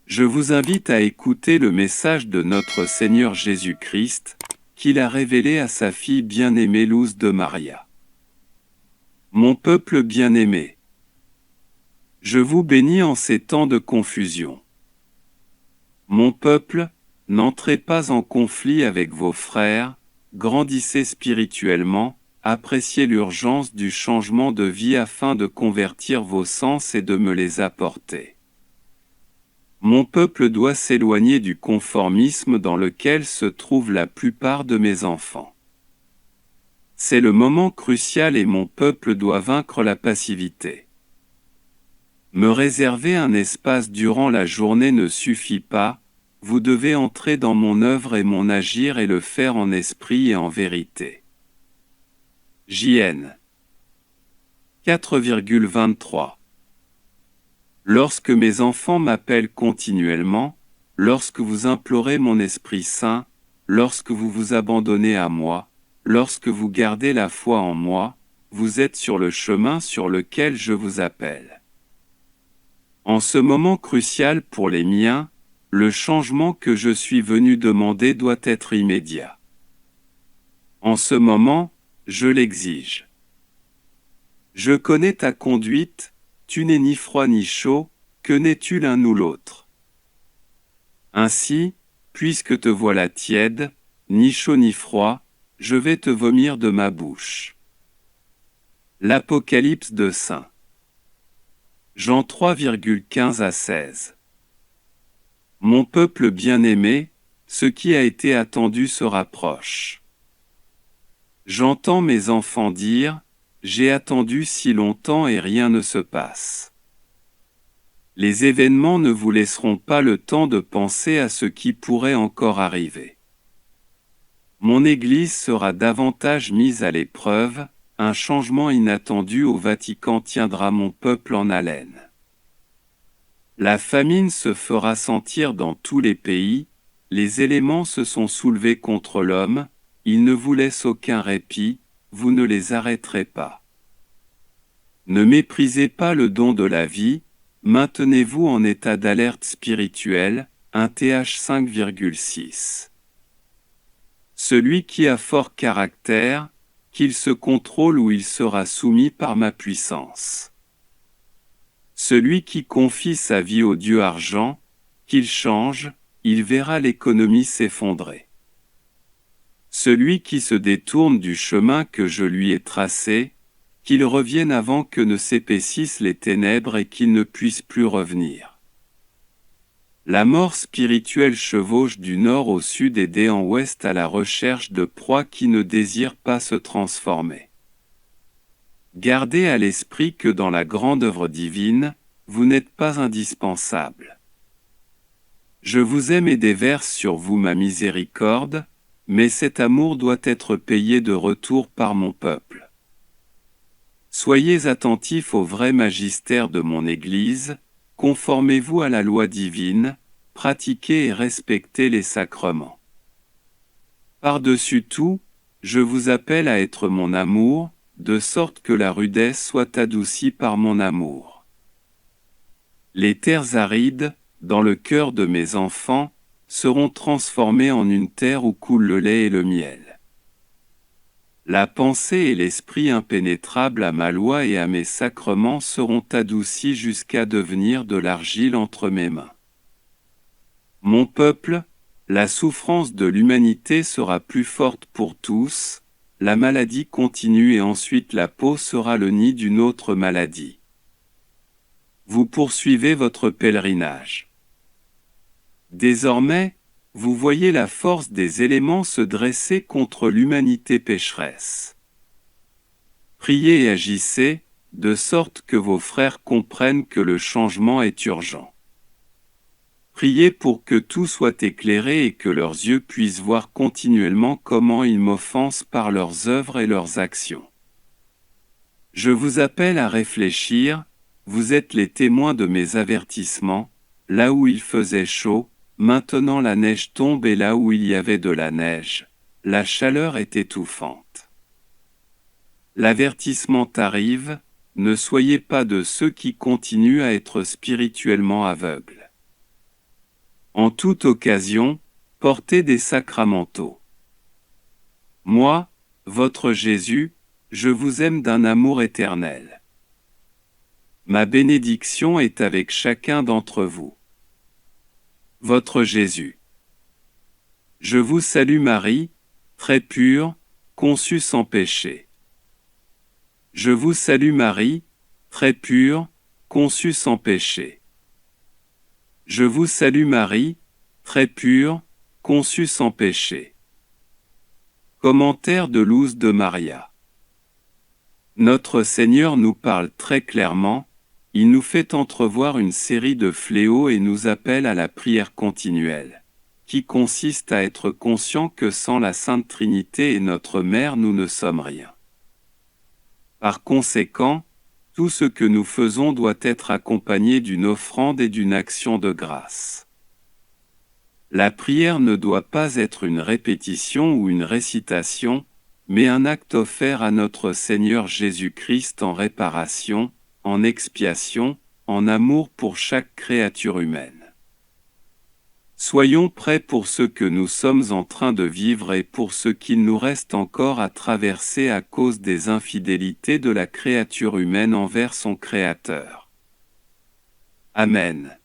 Je vous invite à écouter le message de notre Seigneur Jésus-Christ, qu'il a révélé à sa fille bien-aimée Luz de Maria. Mon peuple bien-aimé, je vous bénis en ces temps de confusion. Mon peuple, n'entrez pas en conflit avec vos frères, grandissez spirituellement, appréciez l'urgence du changement de vie afin de convertir vos sens et de me les apporter. Mon peuple doit s'éloigner du conformisme dans lequel se trouvent la plupart de mes enfants. C'est le moment crucial et mon peuple doit vaincre la passivité. Me réserver un espace durant la journée ne suffit pas, vous devez entrer dans mon œuvre et mon agir et le faire en esprit et en vérité. JN 4,23. Lorsque mes enfants m'appellent continuellement, lorsque vous implorez mon Esprit Saint, lorsque vous vous abandonnez à moi, lorsque vous gardez la foi en moi, vous êtes sur le chemin sur lequel je vous appelle. En ce moment crucial pour les miens, le changement que je suis venu demander doit être immédiat. En ce moment, je l'exige. Je connais ta conduite, tu n'es ni froid ni chaud, que n'es-tu l'un ou l'autre? Ainsi, puisque te voilà tiède, ni chaud ni froid, je vais te vomir de ma bouche. L'Apocalypse de Saint Jean 3,15 à 16. Mon peuple bien-aimé, ce qui a été attendu se rapproche. J'entends mes enfants dire, j'ai attendu si longtemps et rien ne se passe. Les événements ne vous laisseront pas le temps de penser à ce qui pourrait encore arriver. Mon Église sera davantage mise à l'épreuve, un changement inattendu au Vatican tiendra mon peuple en haleine. La famine se fera sentir dans tous les pays, les éléments se sont soulevés contre l'homme, ils ne vous laissent aucun répit, vous ne les arrêterez pas. Ne méprisez pas le don de la vie, maintenez-vous en état d'alerte spirituelle, 1 Th 5,6. Celui qui a fort caractère, qu'il se contrôle ou il sera soumis par ma puissance. Celui qui confie sa vie au Dieu argent, qu'il change, il verra l'économie s'effondrer. Celui qui se détourne du chemin que je lui ai tracé, qu'il revienne avant que ne s'épaississent les ténèbres et qu'il ne puisse plus revenir. La mort spirituelle chevauche du nord au sud et d'est en ouest à la recherche de proies qui ne désirent pas se transformer. Gardez à l'esprit que dans la grande œuvre divine, vous n'êtes pas indispensable. Je vous aime et déverse sur vous ma miséricorde, mais cet amour doit être payé de retour par mon peuple. Soyez attentifs au vrai magistère de mon Église, conformez-vous à la loi divine, pratiquez et respectez les sacrements. Par-dessus tout, je vous appelle à être mon amour, de sorte que la rudesse soit adoucie par mon amour. Les terres arides, dans le cœur de mes enfants, seront transformées en une terre où coule le lait et le miel. La pensée et l'esprit impénétrables à ma loi et à mes sacrements seront adoucis jusqu'à devenir de l'argile entre mes mains. Mon peuple, la souffrance de l'humanité sera plus forte pour tous, la maladie continue et ensuite la peau sera le nid d'une autre maladie. Vous poursuivez votre pèlerinage. Désormais, vous voyez la force des éléments se dresser contre l'humanité pécheresse. Priez et agissez, de sorte que vos frères comprennent que le changement est urgent. Priez pour que tout soit éclairé et que leurs yeux puissent voir continuellement comment ils m'offensent par leurs œuvres et leurs actions. Je vous appelle à réfléchir, vous êtes les témoins de mes avertissements, là où il faisait chaud, maintenant la neige tombe et là où il y avait de la neige, la chaleur est étouffante. L'avertissement arrive, ne soyez pas de ceux qui continuent à être spirituellement aveugles. En toute occasion, portez des sacramentaux. Moi, votre Jésus, je vous aime d'un amour éternel. Ma bénédiction est avec chacun d'entre vous. Votre Jésus. Je vous salue Marie, très pure, conçue sans péché. Je vous salue Marie, très pure, conçue sans péché. Je vous salue Marie, très pure, conçue sans péché. Commentaire de Luz de Maria. Notre Seigneur nous parle très clairement, il nous fait entrevoir une série de fléaux et nous appelle à la prière continuelle, qui consiste à être conscient que sans la Sainte Trinité et notre Mère nous ne sommes rien. Par conséquent, tout ce que nous faisons doit être accompagné d'une offrande et d'une action de grâce. La prière ne doit pas être une répétition ou une récitation, mais un acte offert à notre Seigneur Jésus-Christ en réparation, en expiation, en amour pour chaque créature humaine. Soyons prêts pour ce que nous sommes en train de vivre et pour ce qu'il nous reste encore à traverser à cause des infidélités de la créature humaine envers son Créateur. Amen.